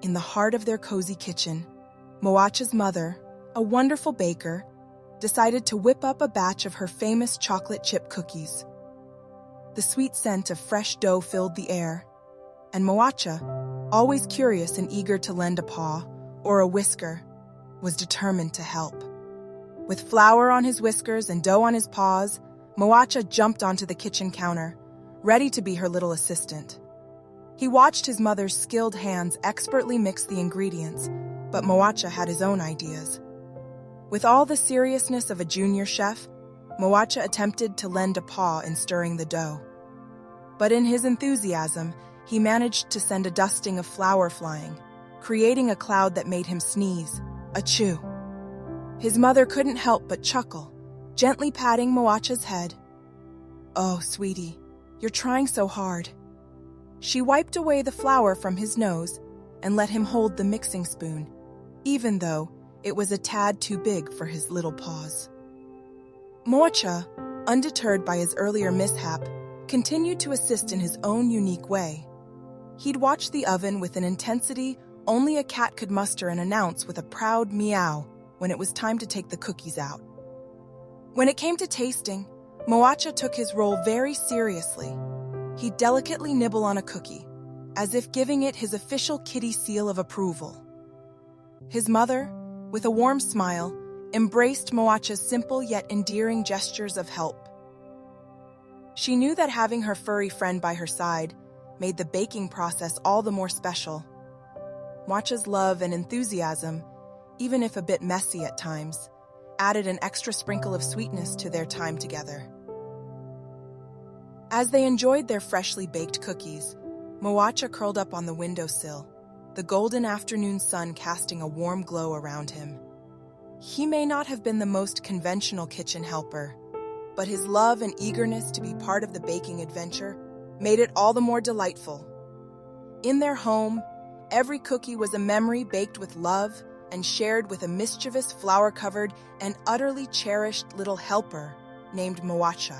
in the heart of their cozy kitchen, Moacha's mother, a wonderful baker, decided to whip up a batch of her famous chocolate chip cookies. The sweet scent of fresh dough filled the air, and Moacha, always curious and eager to lend a paw or a whisker, was determined to help. With flour on his whiskers and dough on his paws, Moacha jumped onto the kitchen counter, ready to be her little assistant. He watched his mother's skilled hands expertly mix the ingredients, but Moacha had his own ideas. With all the seriousness of a junior chef, Moacha attempted to lend a paw in stirring the dough. But in his enthusiasm, he managed to send a dusting of flour flying, creating a cloud that made him sneeze, achoo. His mother couldn't help but chuckle, gently patting Moacha's head. "Oh, sweetie, you're trying so hard." She wiped away the flour from his nose and let him hold the mixing spoon, even though it was a tad too big for his little paws. Moacha, undeterred by his earlier mishap, continued to assist in his own unique way. He'd watch the oven with an intensity only a cat could muster and announce with a proud meow when it was time to take the cookies out. When it came to tasting, Moacha took his role very seriously. He'd delicately nibble on a cookie, as if giving it his official kitty seal of approval. His mother, with a warm smile, embraced Moacha's simple yet endearing gestures of help. She knew that having her furry friend by her side made the baking process all the more special. Moacha's love and enthusiasm, even if a bit messy at times, added an extra sprinkle of sweetness to their time together. As they enjoyed their freshly baked cookies, Moacha curled up on the windowsill, the golden afternoon sun casting a warm glow around him. He may not have been the most conventional kitchen helper, but his love and eagerness to be part of the baking adventure made it all the more delightful. In their home, every cookie was a memory baked with love and shared with a mischievous, flour-covered, and utterly cherished little helper named Moacha.